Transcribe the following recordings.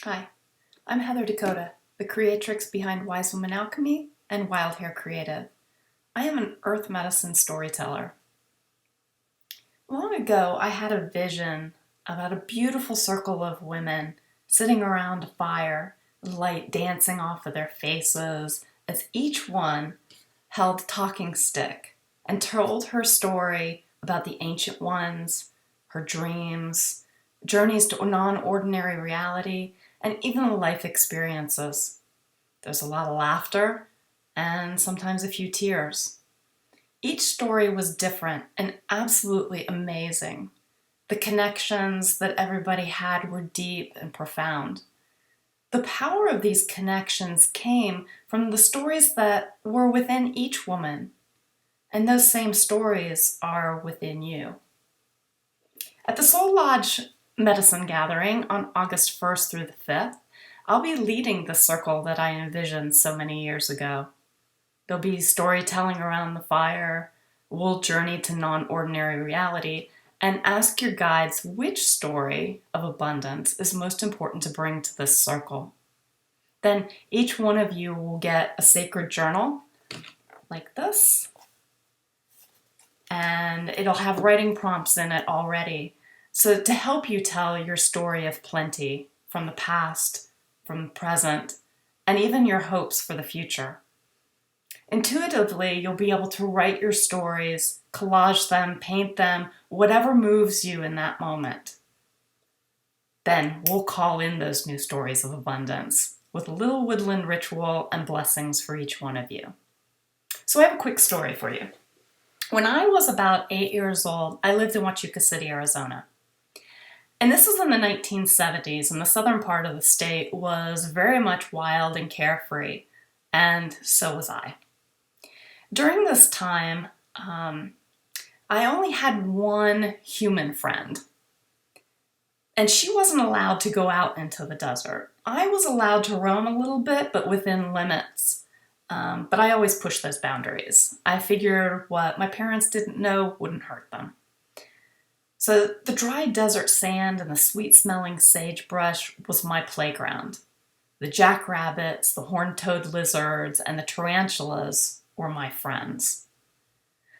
Hi, I'm Heather Dakota, the creatrix behind Wise Woman Alchemy and Wild Hair Creative. I am an earth medicine storyteller. Long ago, I had a vision about a beautiful circle of women sitting around a fire, light dancing off of their faces as each one held a talking stick and told her story about the ancient ones, her dreams, journeys to non-ordinary reality, and even life experiences. There's a lot of laughter and sometimes a few tears. Each story was different and absolutely amazing. The connections that everybody had were deep and profound. The power of these connections came from the stories that were within each woman, and those same stories are within you. At the SouLodge Medicine Gathering on August 1st through the 5th, I'll be leading the circle that I envisioned so many years ago. There'll be storytelling around the fire, we'll journey to non-ordinary reality, and ask your guides which story of abundance is most important to bring to this circle. Then each one of you will get a sacred journal like this, and it'll have writing prompts in it already. So to help you tell your story of plenty from the past, from the present, and even your hopes for the future. Intuitively, you'll be able to write your stories, collage them, paint them, whatever moves you in that moment. Then we'll call in those new stories of abundance with a little woodland ritual and blessings for each one of you. So I have a quick story for you. When I was about 8 years old, I lived in Huachuca City, Arizona. And this was in the 1970s, and the southern part of the state was very much wild and carefree, and so was I. During this time, I only had one human friend, and she wasn't allowed to go out into the desert. I was allowed to roam a little bit, but within limits. But I always pushed those boundaries. I figured what my parents didn't know wouldn't hurt them. So the dry desert sand and the sweet-smelling sagebrush was my playground. The jackrabbits, the horned-toed lizards, and the tarantulas were my friends.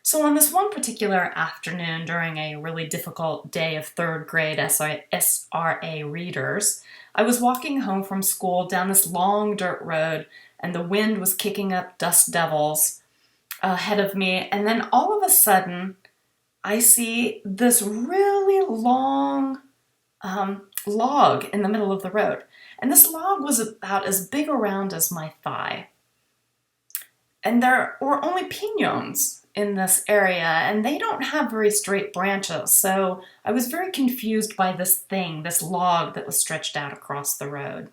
So on this one particular afternoon during a really difficult day of third grade SRA readers, I was walking home from school down this long dirt road, and the wind was kicking up dust devils ahead of me, and then all of a sudden I see this really long log in the middle of the road. And this log was about as big around as my thigh. And there were only piñons in this area, and they don't have very straight branches. So I was very confused by this thing, this log that was stretched out across the road.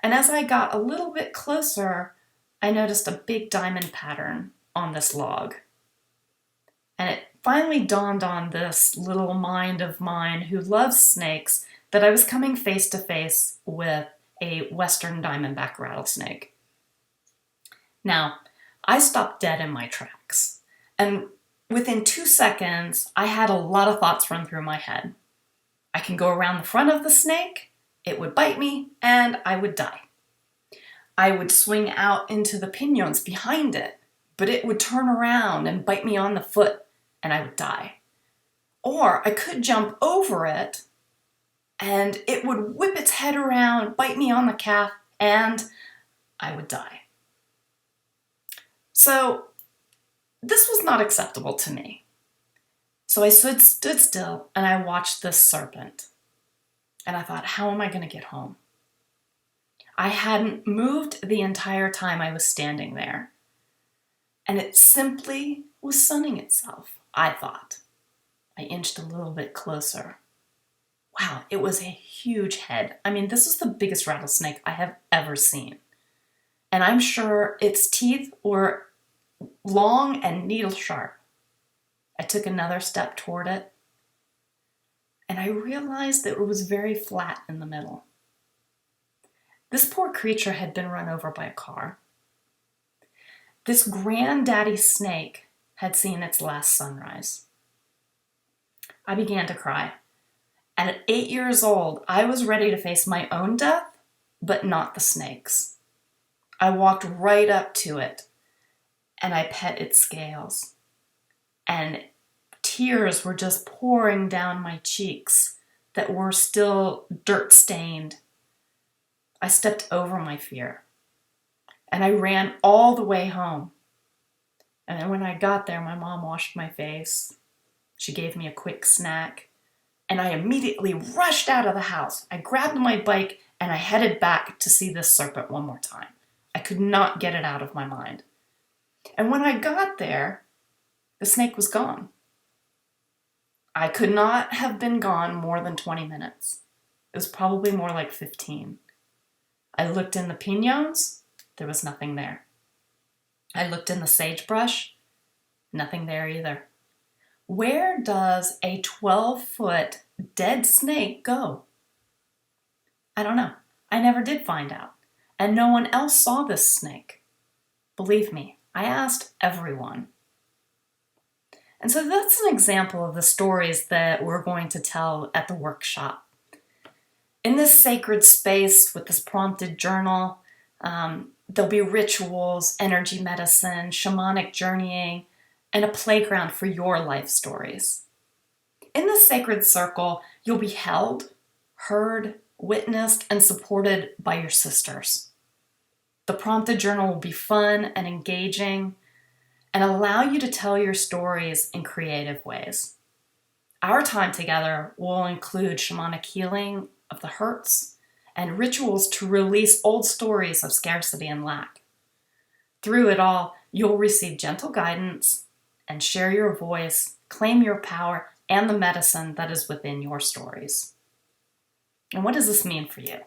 And as I got a little bit closer, I noticed a big diamond pattern on this log. And it finally dawned on this little mind of mine who loves snakes that I was coming face to face with a western diamondback rattlesnake. Now, I stopped dead in my tracks, and within 2 seconds, I had a lot of thoughts run through my head. I can go around the front of the snake, it would bite me, and I would die. I would swing out into the piñons behind it, but it would turn around and bite me on the foot, and I would die. Or I could jump over it, and it would whip its head around, bite me on the calf, and I would die. So this was not acceptable to me. So I stood still and I watched this serpent. And I thought, how am I going to get home? I hadn't moved the entire time I was standing there. And it simply was sunning itself, I thought. I inched a little bit closer. Wow, it was a huge head. I mean, this is the biggest rattlesnake I have ever seen. And I'm sure its teeth were long and needle sharp. I took another step toward it, and I realized that it was very flat in the middle. This poor creature had been run over by a car. This granddaddy snake had seen its last sunrise. I began to cry, And at 8 years old, I was ready to face my own death, but not the snake's. I walked right up to it and I pet its scales. And tears were just pouring down my cheeks that were still dirt stained. I stepped over my fear and I ran all the way home. And then when I got there, my mom washed my face. She gave me a quick snack. And I immediately rushed out of the house. I grabbed my bike and I headed back to see this serpent one more time. I could not get it out of my mind. And when I got there, the snake was gone. I could not have been gone more than 20 minutes. It was probably more like 15. I looked in the piñons, there was nothing there. I looked in the sagebrush, nothing there either. Where does a 12-foot dead snake go? I don't know. I never did find out. And no one else saw this snake. Believe me, I asked everyone. And so that's an example of the stories that we're going to tell at the workshop. In this sacred space with this prompted journal, there'll be rituals, energy medicine, shamanic journeying, and a playground for your life stories. In this sacred circle, you'll be held, heard, witnessed, and supported by your sisters. The prompted journal will be fun and engaging and allow you to tell your stories in creative ways. Our time together will include shamanic healing of the hurts and rituals to release old stories of scarcity and lack. Through it all, you'll receive gentle guidance and share your voice, claim your power, and the medicine that is within your stories. And what does this mean for you?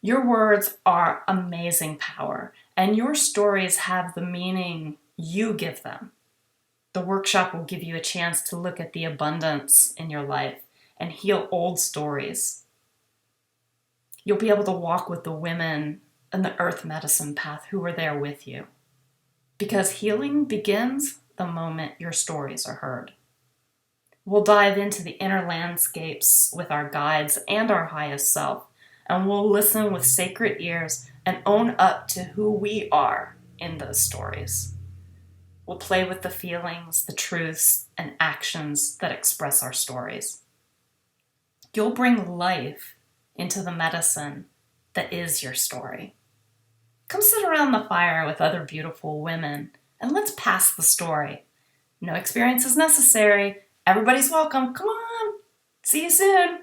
Your words are amazing power, and your stories have the meaning you give them. The workshop will give you a chance to look at the abundance in your life and heal old stories. You'll be able to walk with the women in the earth medicine path who are there with you. Because healing begins the moment your stories are heard. We'll dive into the inner landscapes with our guides and our highest self, and we'll listen with sacred ears and own up to who we are in those stories. We'll play with the feelings, the truths, and actions that express our stories. You'll bring life into the medicine that is your story. Come sit around the fire with other beautiful women and let's pass the story. No experience is necessary. Everybody's welcome. Come on. See you soon.